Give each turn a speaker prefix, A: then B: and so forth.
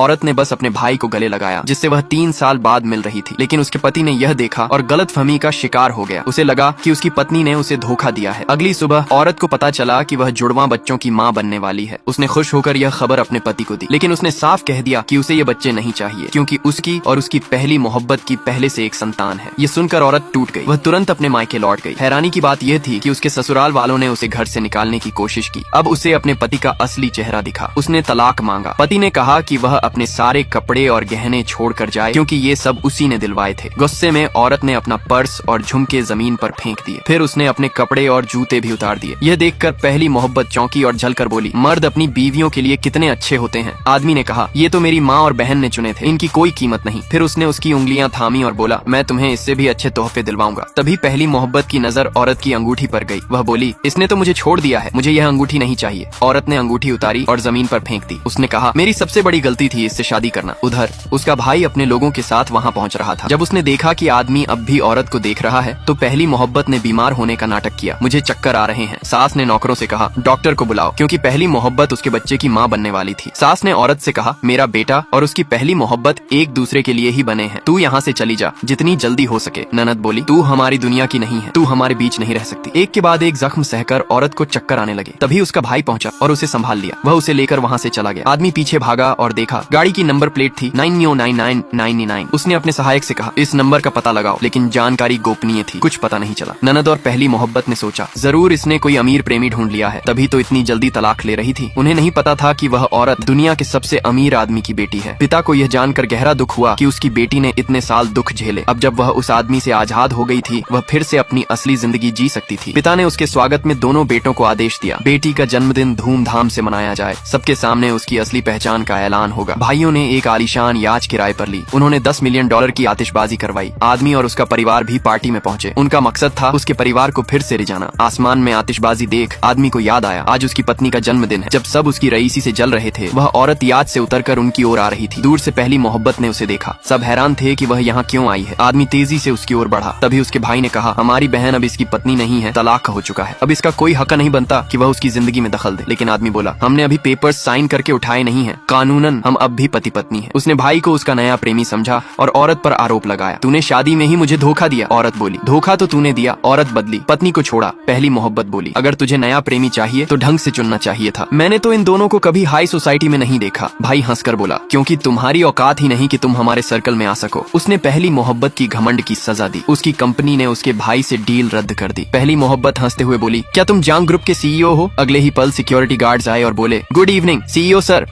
A: औरत ने बस अपने भाई को गले लगाया जिससे वह 3 साल बाद मिल रही थी, लेकिन उसके पति ने यह देखा और गलतफहमी का शिकार हो गया। उसे लगा कि उसकी पत्नी ने उसे धोखा दिया है। अगली सुबह औरत को पता चला कि वह जुड़वा बच्चों की माँ बनने वाली है। उसने खुश होकर यह खबर अपने पति को दी, लेकिन उसने साफ कह दिया कि उसे ये बच्चे नहीं चाहिए क्योंकि उसकी और उसकी पहली मोहब्बत की पहले से एक संतान है। ये सुनकर औरत टूट गई। वह तुरंत अपने मायके लौट गई। हैरानी की बात यह थी कि उसके ससुराल वालों ने उसे घर से निकालने की कोशिश की। अब उसे अपने पति का असली चेहरा दिखा। उसने तलाक मांगा। पति ने कहा कि वह अपने सारे कपड़े और गहने छोड़कर जाए क्योंकि ये सब उसी ने दिलवाए थे। गुस्से में औरत ने अपना पर्स और झुमके जमीन पर फेंक दिए। फिर उसने अपने कपड़े और जूते भी उतार दिए। यह देखकर पहली मोहब्बत चौंकी और झलकर बोली, मर्द अपनी बीवियों के लिए कितने अच्छे होते हैं। आदमी ने कहा, ये तो मेरी माँ और बहन ने चुने थे, इनकी कोई कीमत नहीं। फिर उसने उसकी उंगलियां थामी और बोला, मैं तुम्हें इससे भी अच्छे तोहफे दिलवाऊंगा। तभी पहली मोहब्बत की नजर औरत की अंगूठी पर गई। वह बोली, इसने तो मुझे छोड़ दिया है, मुझे यह अंगूठी नहीं चाहिए। औरत ने अंगूठी उतारी और जमीन पर फेंक दी। उसने कहा, मेरी सबसे बड़ी गलती थी इससे शादी करना। उधर उसका भाई अपने लोगों के साथ वहाँ पहुँच रहा था। जब उसने देखा कि आदमी अब भी औरत को देख रहा है तो पहली मोहब्बत ने बीमार होने का नाटक किया। मुझे चक्कर आ रहे हैं। सास ने नौकरों से कहा, डॉक्टर को बुलाओ, क्योंकि पहली मोहब्बत उसके बच्चे की माँ बनने वाली थी। सास ने औरत से कहा, मेरा बेटा और उसकी पहली मोहब्बत एक दूसरे के लिए ही बने हैं, तू यहाँ से चली जा जितनी जल्दी हो सके। ननद बोली, तू हमारी दुनिया की नहीं है, तू हमारे बीच नहीं रह सकती। एक के बाद एक जख्म सहकर औरत को चक्कर आने लगे। तभी उसका भाई पहुंचा और उसे संभाल लिया। वह उसे लेकर वहाँ से चला गया। आदमी पीछे भागा और देखा गाड़ी की नंबर प्लेट थी 909999। उसने अपने सहायक से कहा, इस नंबर का पता लगाओ, लेकिन जानकारी गोपनीय थी, कुछ पता नहीं चला। ननद और पहली मोहब्बत ने सोचा, जरूर इसने कोई अमीर प्रेमी ढूंढ लिया है, तभी तो इतनी जल्दी तलाक ले रही थी। उन्हें नहीं पता था कि वह औरत दुनिया के सबसे अमीर आदमी की बेटी है। पिता को यह जानकर गहरा दुख हुआ कि उसकी बेटी ने इतने साल दुख झेले। अब जब वह उस आदमी से आजाद हो गई थी, वह फिर से अपनी असली जिंदगी जी सकती थी। पिता ने उसके स्वागत में दोनों बेटों को आदेश दिया, बेटी का जन्मदिन धूमधाम से मनाया जाए, सबके सामने उसकी असली पहचान का ऐलान होगा। भाइयों ने एक आलीशान याच किराए पर ली। उन्होंने $10 मिलियन की आतिशबाजी करवाई। आदमी और उसका परिवार भी पार्टी में पहुंचे। उनका मकसद था उसके परिवार को फिर से रिझाना। आसमान में आतिशबाजी देख आदमी को याद आया, आज उसकी पत्नी का जन्मदिन है। जब सब उसकी रईसी से जल रहे थे, वह औरत याद से उतरकर उनकी ओर आ रही थी। दूर से पहली मोहब्बत ने उसे देखा। सब हैरान थे कि वह यहाँ क्यों आई है। आदमी तेजी से उसकी ओर बढ़ा। तभी उसके भाई ने कहा, हमारी बहन अब इसकी पत्नी नहीं है, तलाक हो चुका है। अब इसका कोई हक नहीं बनता कि वह उसकी जिंदगी में दखल दे। लेकिन आदमी बोला, हमने अभी पेपर्स साइन करके उठाए नहीं है, कानूनन हम अब भी पति पत्नी है। उसने भाई को उसका नया प्रेमी समझा और औरत पर आरोप लगाया, तूने शादी में ही मुझे धोखा दिया। औरत बोली, धोखा तो तूने दिया। औरत बदली, पत्नी को छोड़ा। पहली मोहब्बत बोली, अगर तुझे नया प्रेमी चाहिए तो ढंग से चुनना चाहिए था, मैंने तो इन दोनों को कभी हाई सोसाइटी में नहीं देखा। भाई हंसकर बोला, क्योंकि तुम्हारी औकात ही नहीं कि तुम हमारे सर्कल में आ सको। उसने पहली मोहब्बत की घमंड की सजा दी। उसकी कंपनी ने उसके भाई से डील रद्द कर दी। पहली मोहब्बत हंसते हुए बोली, क्या तुम जांग ग्रुप के CEO हो? अगले ही पल सिक्योरिटी गार्ड्स आए और बोले, गुड इवनिंग CEO सर।